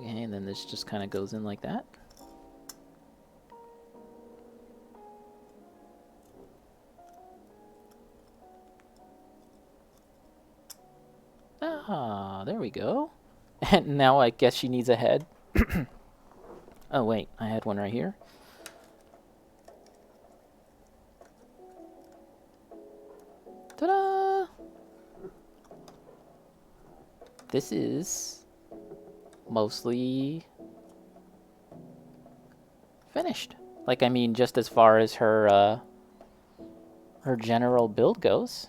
Okay, and then this just kind of goes in like that. Ah, there we go. And now I guess she needs a head. Oh wait, I had one right here. Ta-da! This is mostly finished. Like, I mean, just as far as her general build goes.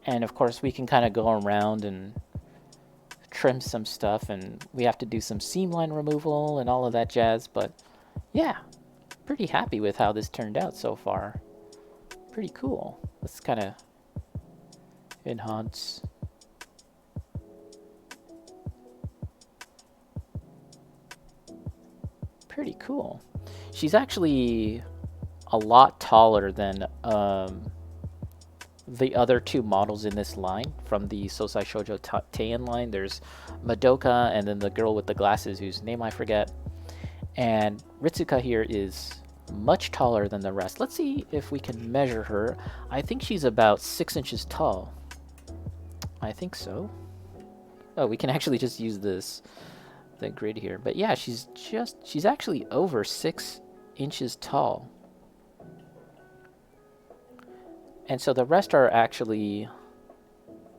And of course we can kind of go around and trim some stuff, and we have to do some seam line removal and all of that jazz, but yeah, pretty happy with how this turned out so far. Pretty cool. Let's kind of enhance. Pretty cool. She's actually a lot taller than the other two models in this line from the Sousai Shojo Teien line. There's Madoka and then the girl with the glasses whose name I forget. And Ritsuka here is much taller than the rest. Let's see if we can measure her. I think she's about 6 inches tall. I think so. Oh, we can actually just use the grid here. But yeah, she's actually over 6 inches tall. And so the rest are actually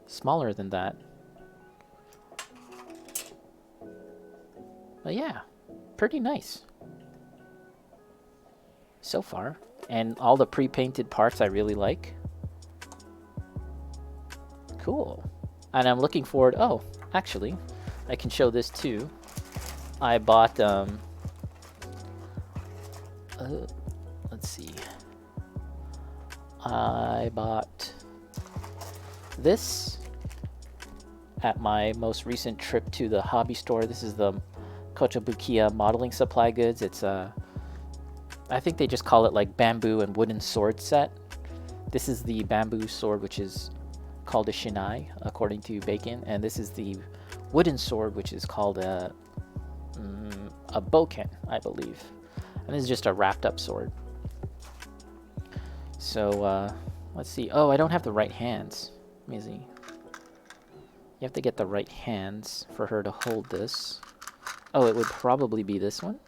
smaller than that. But yeah, pretty nice so far. And all the pre-painted parts I really like. Cool. And I'm looking forward... Oh, actually, I can show this too. I bought... let's see. I bought this at my most recent trip to the hobby store. This is the kotobukiya modeling supply goods. It's I think they just call it like bamboo and wooden sword set. This is the bamboo sword, which is called a shinai, according to Bacon, and this is the wooden sword, which is called a boken, I believe. And this is just a wrapped up sword. So, let's see. Oh, I don't have the right hands. Let me see. You have to get the right hands for her to hold this. Oh, it would probably be this one.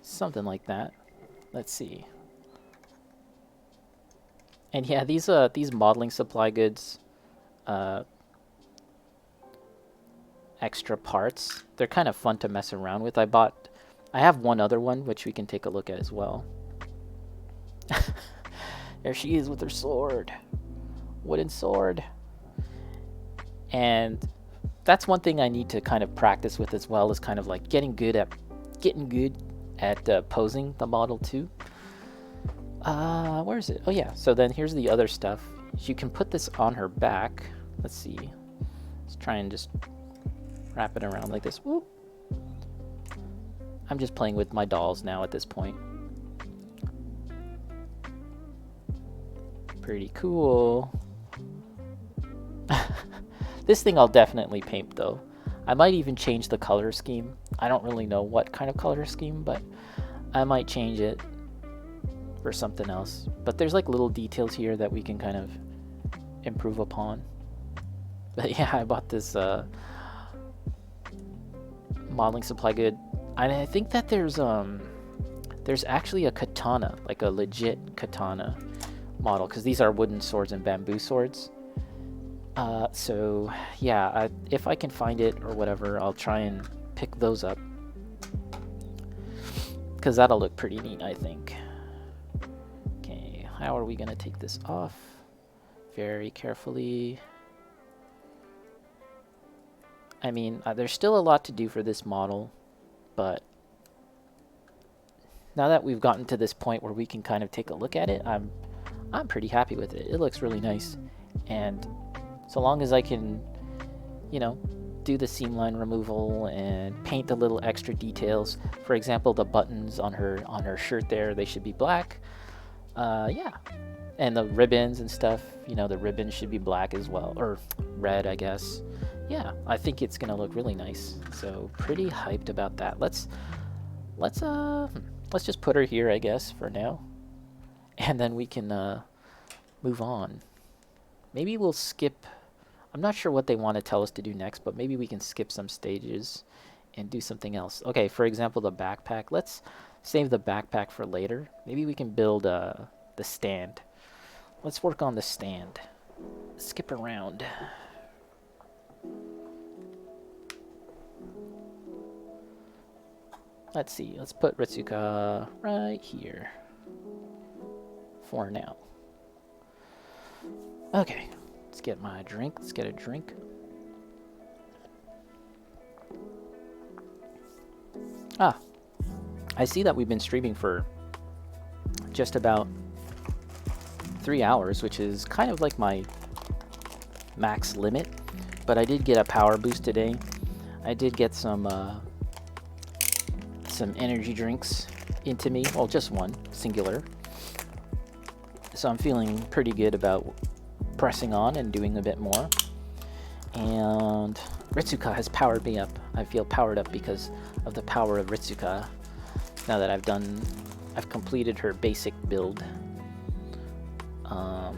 Something like that. Let's see. And yeah, these modeling supply goods, extra parts, they're kind of fun to mess around with. I have one other one which we can take a look at as well. There she is with her sword, wooden sword. And that's one thing I need to kind of practice with as well, is kind of like getting good at posing the model too. Where is it? Oh yeah, so then here's the other stuff. You can put this on her back. Let's see. Let's try and just wrap it around like this. Whoop. I'm just playing with my dolls now at this point. Pretty cool. This thing I'll definitely paint though. I might even change the color scheme. I don't really know what kind of color scheme, but I might change it for something else. But there's like little details here that we can kind of improve upon. But yeah, I bought this modeling supply good. And I think that there's actually a katana, like a legit katana model, because these are wooden swords and bamboo swords. So yeah, if I can find it or whatever, I'll try and pick those up, because that'll look pretty neat, I think. Okay, how are we gonna take this off? Very carefully. I mean, there's still a lot to do for this model, but now that we've gotten to this point where we can kind of take a look at it, I'm pretty happy with it. It looks really nice, and so long as I can, you know, do the seam line removal and paint the little extra details. For example, the buttons on her shirt there, they should be black. Yeah. And the ribbons and stuff, you know, the ribbons should be black as well, or red, I guess. Yeah, I think it's gonna look really nice. So pretty hyped about that. Let's just put her here, I guess, for now, and then we can move on. Maybe we'll skip. I'm not sure what they want to tell us to do next, but maybe we can skip some stages and do something else. Okay, for example, the backpack. Let's save the backpack for later. Maybe we can build the stand. Let's work on the stand. Skip around. Let's see. Let's put Ritsuka right here for now. Okay. Let's get my drink. Let's get a drink. Ah, I see that we've been streaming for just about 3 hours, which is kind of like my max limit. But I did get a power boost today. I did get some energy drinks into me. Well, just one, singular. So I'm feeling pretty good about pressing on and doing a bit more. And Ritsuka has powered me up. I feel powered up because of the power of Ritsuka. Now that I've completed her basic build. Hold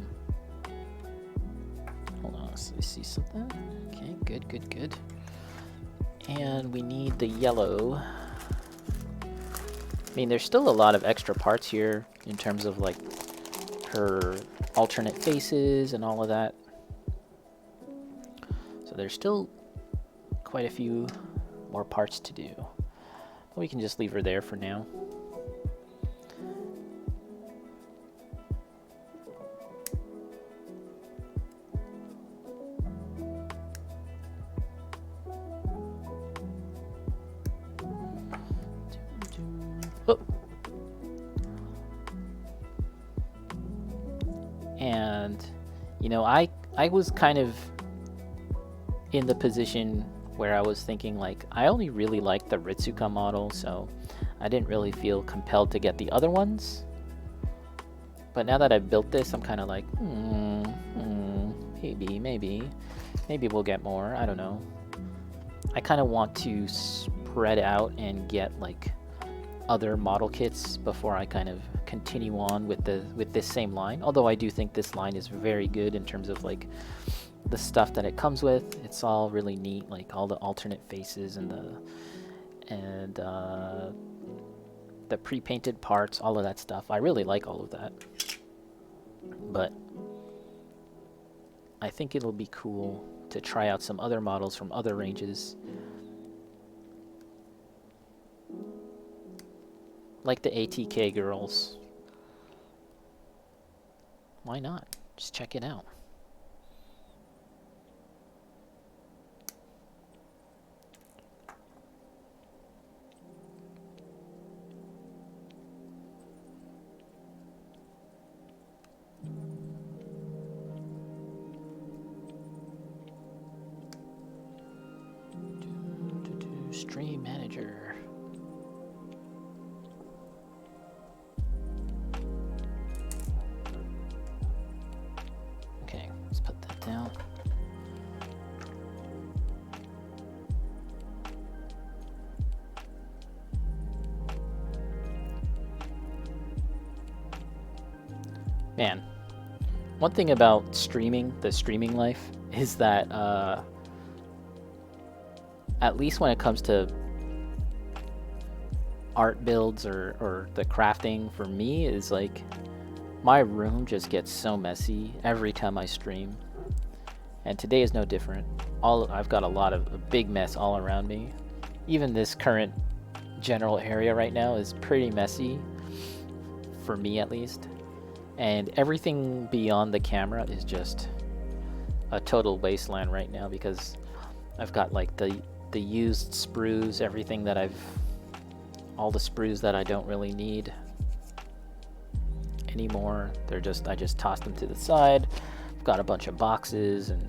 on, let's see something. Okay, good. And we need the yellow. I mean, there's still a lot of extra parts here in terms of like her alternate faces and all of that. So there's still quite a few more parts to do. But we can just leave her there for now. Oh. And, you know, I was kind of in the position where I was thinking, like, I only really like the Ritsuka model, so I didn't really feel compelled to get the other ones. But now that I've built this, I'm kind of like, maybe we'll get more. I don't know. I kind of want to spread out and get, like, other model kits before I kind of continue on with this same line. Although I do think this line is very good in terms of like the stuff that it comes with. It's all really neat, like all the alternate faces and the pre-painted parts, all of that stuff. I really like all of that. But I think it'll be cool to try out some other models from other ranges. Like the ATK girls. Why not? Just check it out. Stream manager. Okay, let's put that down. Man, one thing about streaming, the streaming life, is that at least when it comes to art builds or the crafting, for me, is like my room just gets so messy every time I stream, and today is no different. I've got a big mess all around me. Even this current general area right now is pretty messy, for me at least, and everything beyond the camera is just a total wasteland right now because I've got like the used sprues, everything that all the sprues that I don't really need anymore. I just tossed them to the side. I've got a bunch of boxes and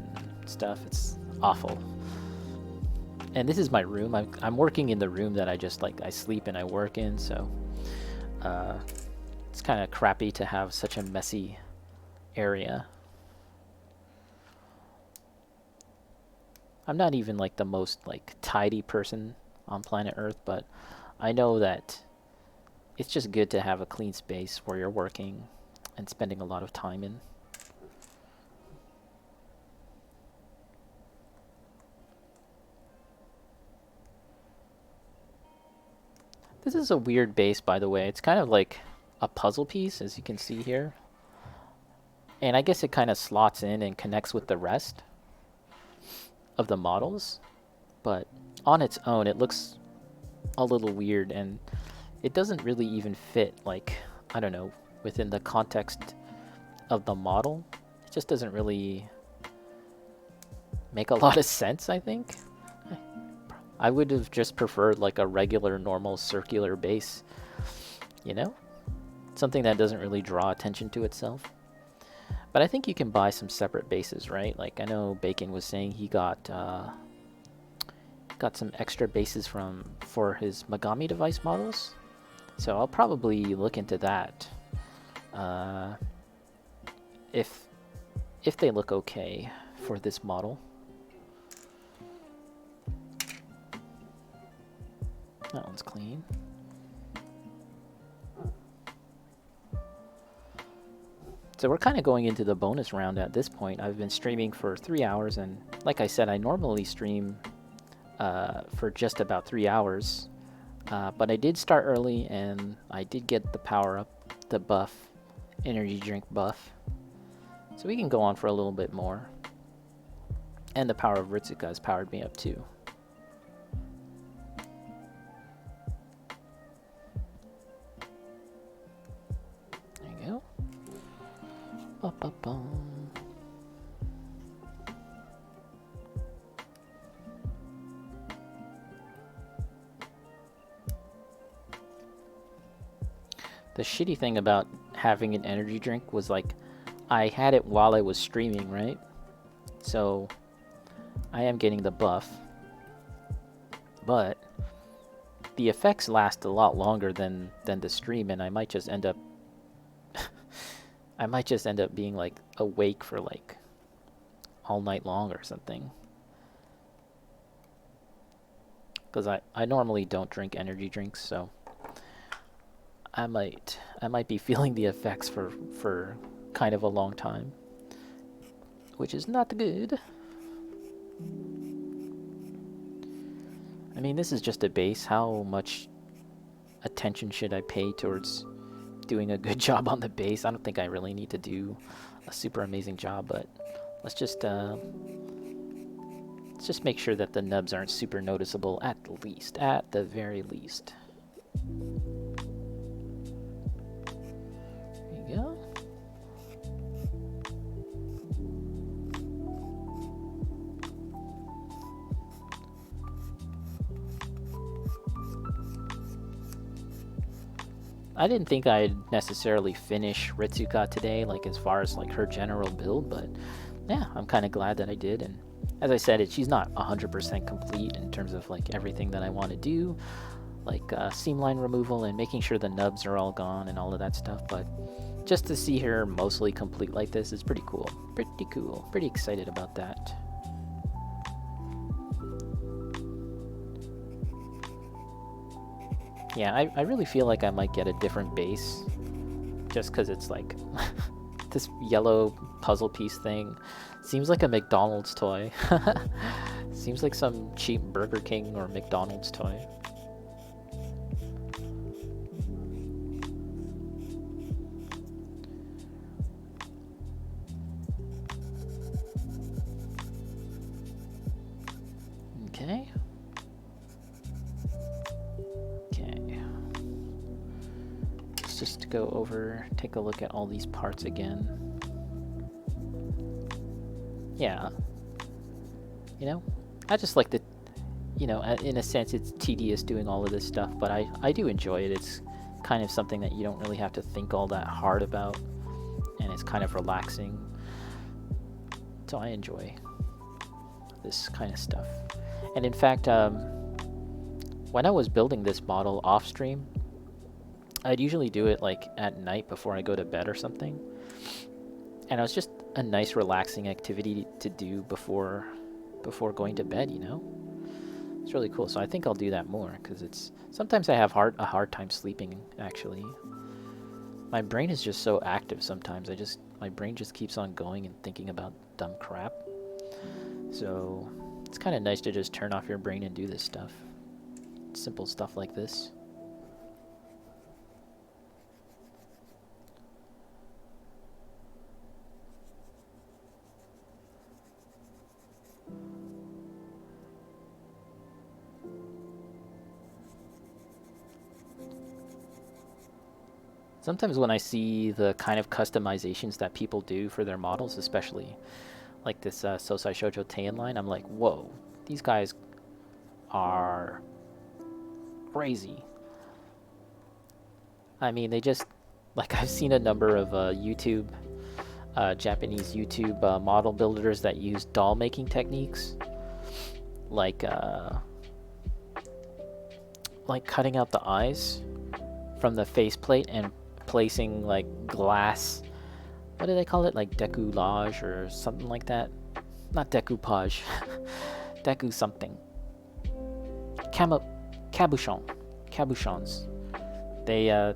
stuff. It's awful. and this is my room. I'm working in the room that I just like I sleep and I work in, so it's kind of crappy to have such a messy area. I'm not even like the most like tidy person on planet Earth, but I know that it's just good to have a clean space where you're working and spending a lot of time in. This is a weird base, by the way. It's kind of like a puzzle piece, as you can see here. And I guess it kind of slots in and connects with the rest of the models. But on its own, it looks a little weird, and it doesn't really even fit, like, I don't know, within the context of the model. It just doesn't really make a lot of sense, I think. I would have just preferred like a regular, normal, circular base, you know? Something that doesn't really draw attention to itself. But I think you can buy some separate bases, right? Like, I know Bacon was saying he got some extra bases for his Megami device models. So I'll probably look into that. If they look okay for this model. That one's clean. So we're kind of going into the bonus round at this point. I've been streaming for 3 hours, and like I said, I normally stream for just about 3 hours. But I did start early, and I did get the power up, the buff, energy drink buff. So we can go on for a little bit more. And the power of Ritsuka has powered me up too. The shitty thing about having an energy drink was like I had it while I was streaming, right? So I am getting the buff, but the effects last a lot longer than the stream, and I might just end up being like awake for like all night long or something. Because I normally don't drink energy drinks, so I might be feeling the effects for kind of a long time, which is not good. I mean, this is just a base. How much attention should I pay towards doing a good job on the base? I don't think I really need to do a super amazing job, but let's just make sure that the nubs aren't super noticeable at the very least. There you go. I didn't think I'd necessarily finish Ritsuka today, like as far as like her general build, but yeah, I'm kind of glad that I did. And as I said, she's not 100% complete in terms of like everything that I want to do, like seam line removal and making sure the nubs are all gone and all of that stuff. But just to see her mostly complete like this is pretty cool. Pretty cool. Pretty excited about that. Yeah, I really feel like I might get a different base just because it's like this yellow puzzle piece thing seems like a McDonald's toy. Seems like some cheap Burger King or McDonald's toy. Okay. Just go over, take a look at all these parts again. Yeah. You know, I just like the, you know, in a sense it's tedious doing all of this stuff, but I do enjoy it. It's kind of something that you don't really have to think all that hard about, and it's kind of relaxing. So I enjoy this kind of stuff. And in fact, when I was building this model off stream, I'd usually do it like at night before I go to bed or something. And it was just a nice relaxing activity to do before going to bed, you know? It's really cool. So I think I'll do that more because it's sometimes I have a hard time sleeping actually. My brain is just so active sometimes. My brain just keeps on going and thinking about dumb crap. So it's kind of nice to just turn off your brain and do this stuff. Simple stuff like this. Sometimes when I see the kind of customizations that people do for their models, especially like this Sousai Shojo Teien line, I'm like, whoa, these guys are crazy. I mean, they just, like, I've seen a number of Japanese YouTube model builders that use doll making techniques, like cutting out the eyes from the faceplate and placing like glass, what do they call it, like decoupage or something like that? Not decoupage, deku something. Cabochons. They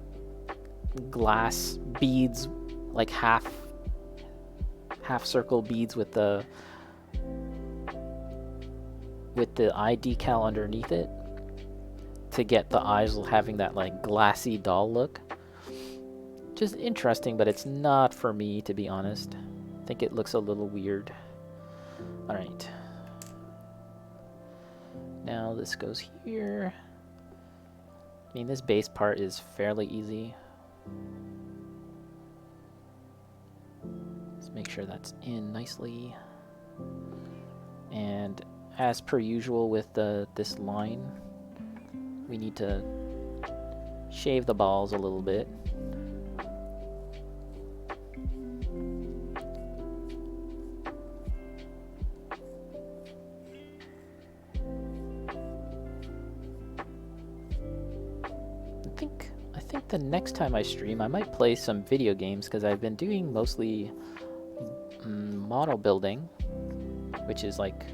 glass beads, like half circle beads with the eye decal underneath it to get the eyes having that like glassy doll look. Just interesting, but it's not for me, to be honest. I think it looks a little weird. Alright. Now this goes here. I mean, this base part is fairly easy. Let's make sure that's in nicely. And as per usual with this line, we need to shave the balls a little bit. I think the next time I stream, I might play some video games because I've been doing mostly model building, which is like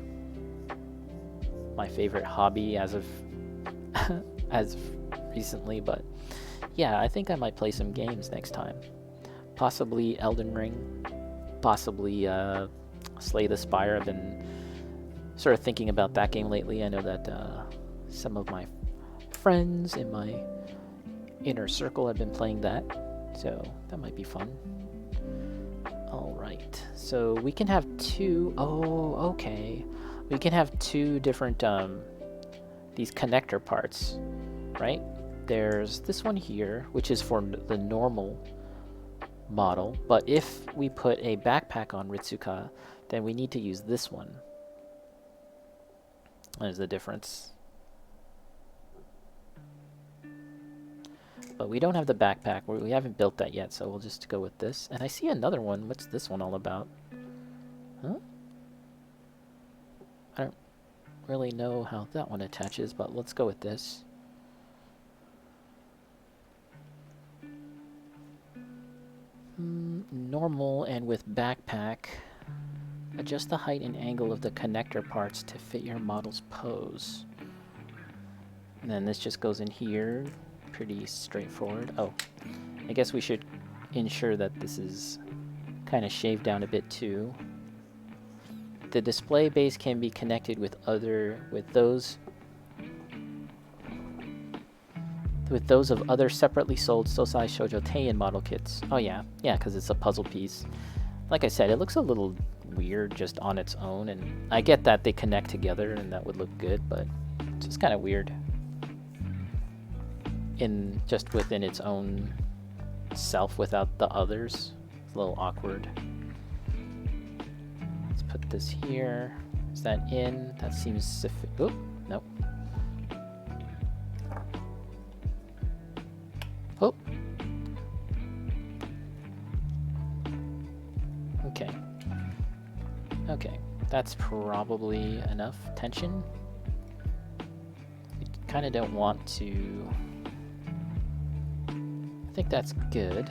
my favorite hobby as of recently. But yeah, I think I might play some games next time. Possibly Elden Ring, possibly Slay the Spire. I've been sort of thinking about that game lately. I know that some of my friends in my inner circle have been playing that, so that might be fun. Alright, so we can have two... Oh, okay. We can have two different, these connector parts, right? There's this one here, which is for the normal model, but if we put a backpack on Ritsuka, then we need to use this one. There's the difference. But we don't have the backpack. We haven't built that yet, so we'll just go with this. And I see another one. What's this one all about? Huh? I don't really know how that one attaches, but let's go with this. Normal and with backpack. Adjust the height and angle of the connector parts to fit your model's pose. And then this just goes in here. Pretty straightforward. Oh, I guess we should ensure that this is kind of shaved down a bit too. The display base can be connected with those of other separately sold Sousai Shojo Teien model kits. Oh yeah, because it's a puzzle piece. Like I said, it looks a little weird just on its own, and I get that they connect together and that would look good, but it's just kind of weird just within its own self without the others. It's a little awkward. Let's put this here. Is that in? That seems sufficient. Oh, nope. Oh. Okay. Okay. That's probably enough tension. kind of don't want to... I think that's good.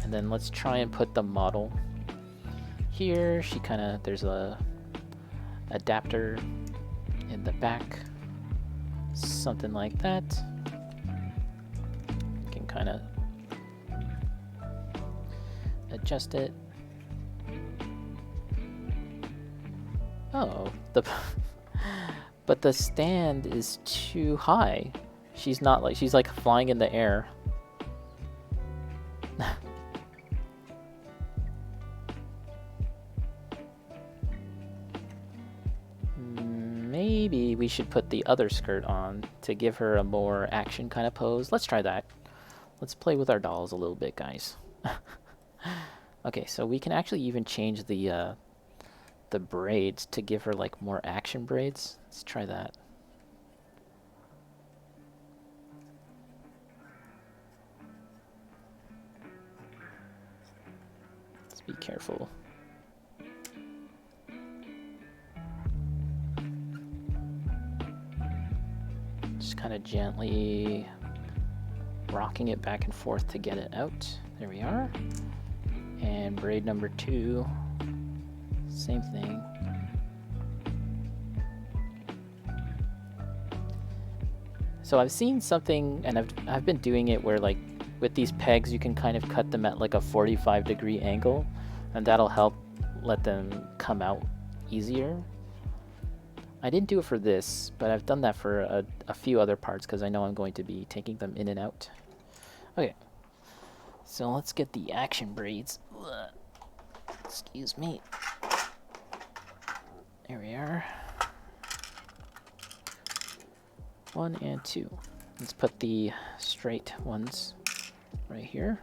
And then let's try and put the model here. She kind of... There's a adapter in the back. Something like that. You can kind of adjust it. Oh, but the stand is too high. She's not like, she's like flying in the air. Maybe we should put the other skirt on to give her a more action kind of pose. Let's try that. Let's play with our dolls a little bit, guys. Okay, so we can actually even change the braids to give her like more action braids. Let's try that. Let's be careful. Just kind of gently rocking it back and forth to get it out. There we are. And braid number 2, same thing. So I've seen something, and I've been doing it where, like, with these pegs you can kind of cut them at like a 45-degree angle, and that'll help let them come out easier. I didn't do it for this, but I've done that for a few other parts because I know I'm going to be taking them in and out. Okay, so let's get the action braids. Excuse me. There we are. 1 and 2. Let's put the straight ones right here.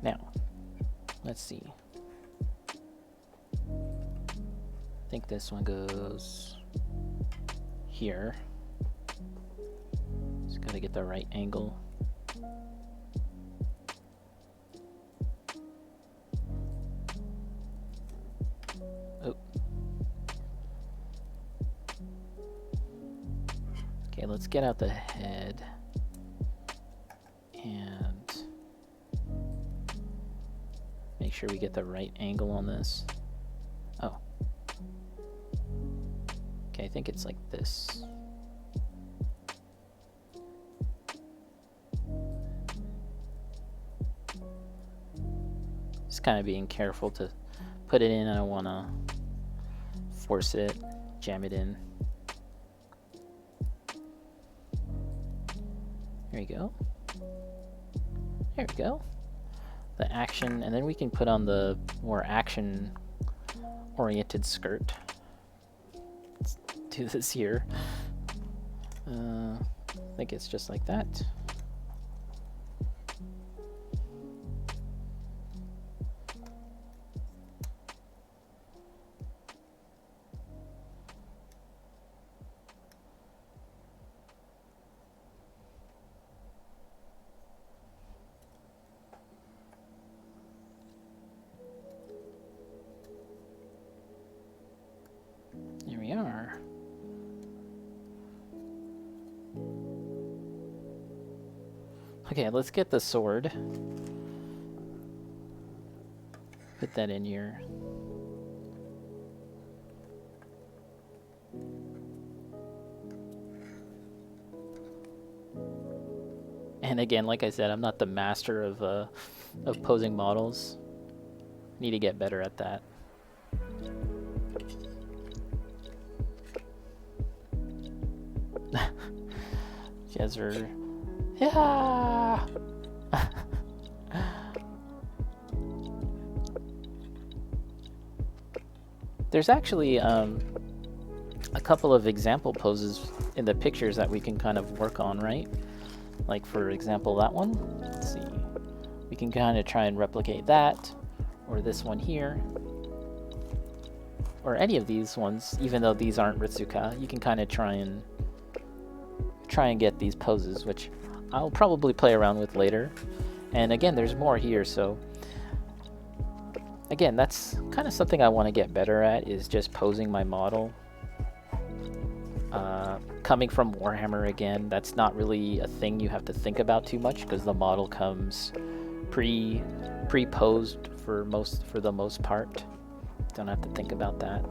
Now, let's see. I think this one goes here. Just gotta get the right angle. Oh. Okay, let's get out the head. And make sure we get the right angle on this. Oh. Okay, I think it's like this. Just kind of being careful to put it in. I don't want to force it, jam it in. There you go. There we go. The action, and then we can put on the more action-oriented skirt. Let's do this here. I think it's just like that. Here we are. Okay, let's get the sword. Put that in here. And again, like I said, I'm not the master of posing models. Need to get better at that. She has her... Yeah! There's actually a couple of example poses in the pictures that we can kind of work on, right? Like, for example, that one. Let's see. We can kind of try and replicate that, or this one here, or any of these ones, even though these aren't Ritsuka. You can kind of try and get these poses, which I'll probably play around with later. And again, there's more here, so again, that's kind of something I want to get better at, is just posing my model. Coming from Warhammer again, that's not really a thing you have to think about too much because the model comes pre-posed for the most part. Don't have to think about that.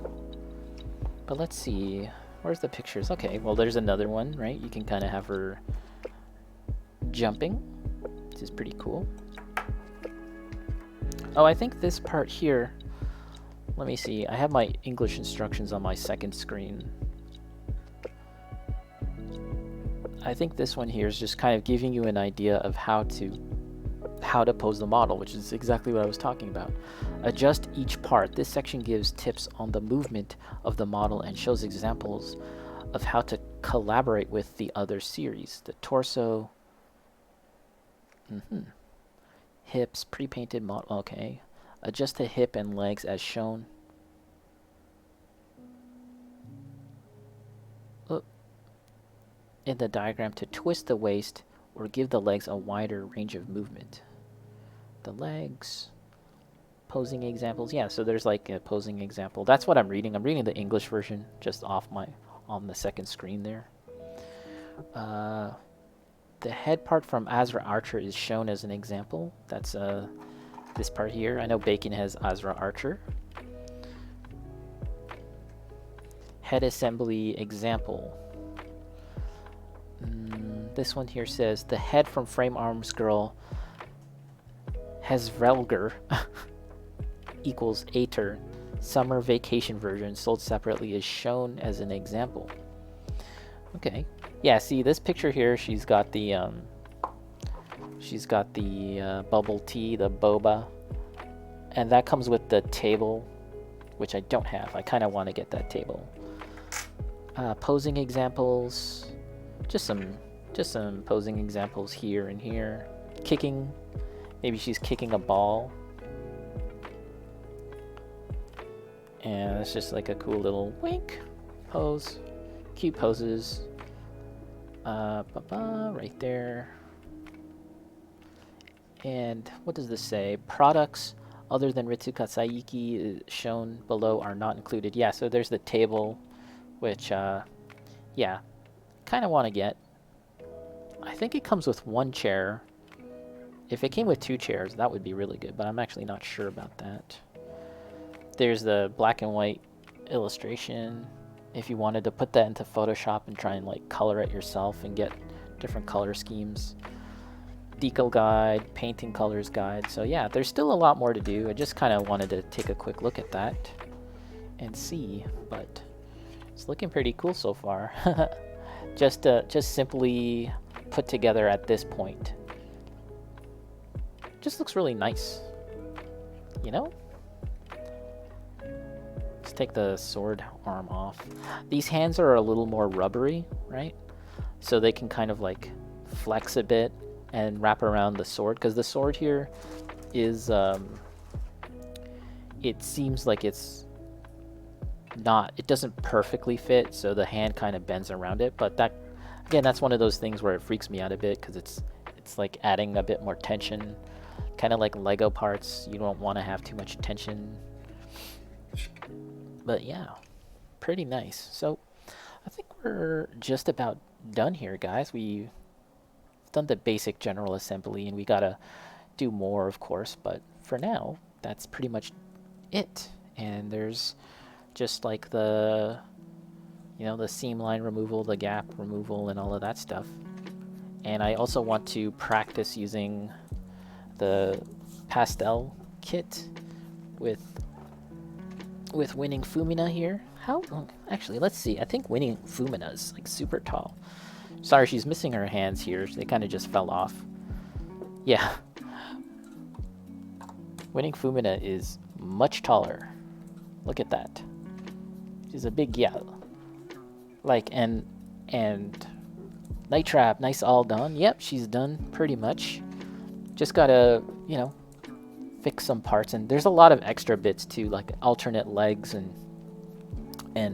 But let's see, where's the pictures? Okay, well there's another one, right? You can kind of have her jumping, which is pretty cool. Oh, I think this part here, let me see, I have my English instructions on my second screen. I think this one here is just kind of giving you an idea of how to pose the model, which is exactly what I was talking about. Adjust each part. This section gives tips on the movement of the model and shows examples of how to collaborate with the other series. The torso, hips, pre-painted model, okay. Adjust the hip and legs as shown. In the diagram to twist the waist or give the legs a wider range of movement. The legs, posing examples. Yeah, so there's like a posing example. That's what I'm reading. I'm reading the English version just on the second screen there. The head part from Azra Archer is shown as an example. That's this part here. I know Bacon has Azra Archer. Head assembly example. This one here says the head from Frame Arms Girl has Velger equals Ater. Summer Vacation version sold separately is shown as an example. Okay. Yeah, see this picture here, she's got the bubble tea, the boba. And that comes with the table, which I don't have. I kind of want to get that table. Posing examples. Just some posing examples here and here. Kicking, maybe she's kicking a ball. And it's just like a cool little wink pose. Cute poses. Right there. And what does this say? Products other than Ritsuka Saeki shown below are not included. Yeah, so there's the table, which, yeah, kind of want to get. I think it comes with one chair. If it came with two chairs, that would be really good, but I'm actually not sure about that. There's the black and white illustration. If you wanted to put that into Photoshop and try and like color it yourself and get different color schemes. Decal guide, painting colors guide. So yeah, there's still a lot more to do. I just kind of wanted to take a quick look at that and see, but it's looking pretty cool so far. Just simply put together at this point. Just looks really nice, you know? Let's take the sword arm off. These hands are a little more rubbery, right? So they can kind of like flex a bit and wrap around the sword, because the sword here is it seems like it doesn't perfectly fit, so the hand kind of bends around it. But that, again, that's one of those things where it freaks me out a bit, because it's like adding a bit more tension, kind of like Lego parts. You don't want to have too much tension. But yeah, pretty nice. So I think we're just about done here, guys. We've done the basic general assembly, and we gotta do more, of course, but for now that's pretty much it. And there's just like the, you know, the seam line removal, the gap removal, and all of that stuff. And I also want to practice using the pastel kit with Winning Fumina here. How long? Actually, let's see. I think Winning Fumina is like super tall. Sorry, she's missing her hands here. They kind of just fell off. Yeah. Winning Fumina is much taller. Look at that. She's a big gal. Like, and Night Trap, nice all done. Yep, she's done pretty much. Just gotta, you know, fix some parts. And there's a lot of extra bits too, like alternate legs and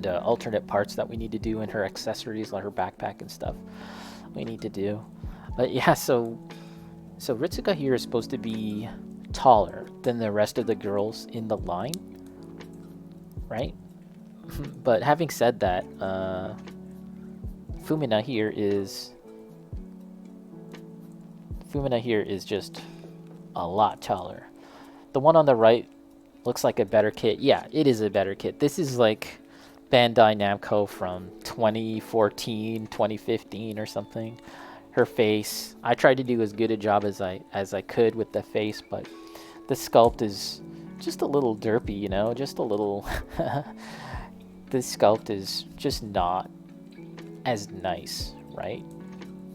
alternate parts that we need to do in her accessories, like her backpack and stuff we need to do. But yeah, so Ritsuka here is supposed to be taller than the rest of the girls in the line, right? But having said that, Fumina here is just a lot taller. The one on the right looks like a better kit. Yeah, it is a better kit. This is like Bandai Namco from 2014, 2015 or something. Her face, I tried to do as good a job as I could with the face, but the sculpt is just a little derpy, you know, just a little. This sculpt is just not as nice, right?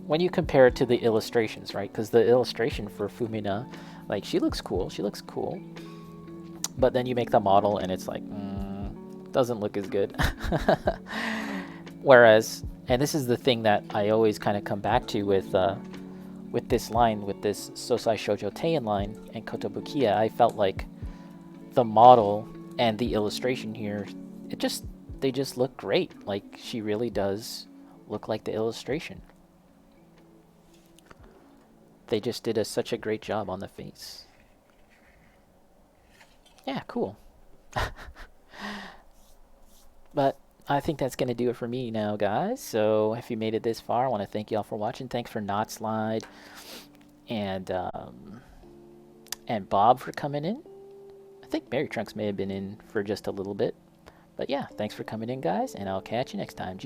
When you compare it to the illustrations, right? Because the illustration for Fumina, like, she looks cool. She looks cool. But then you make the model and it's like, doesn't look as good. Whereas, and this is the thing that I always kind of come back to with this line, with this Sousai Shojo Teien line and kotobukiya, I felt like the model and the illustration here, they just look great. Like, she really does look like the illustration. They just did such a great job on the face. Yeah, cool. But I think that's going to do it for me now, guys. So if you made it this far, I want to thank you all for watching. Thanks for Not Slide and Bob for coming in. I think Mary Trunks may have been in for just a little bit. But yeah, thanks for coming in, guys, and I'll catch you next time.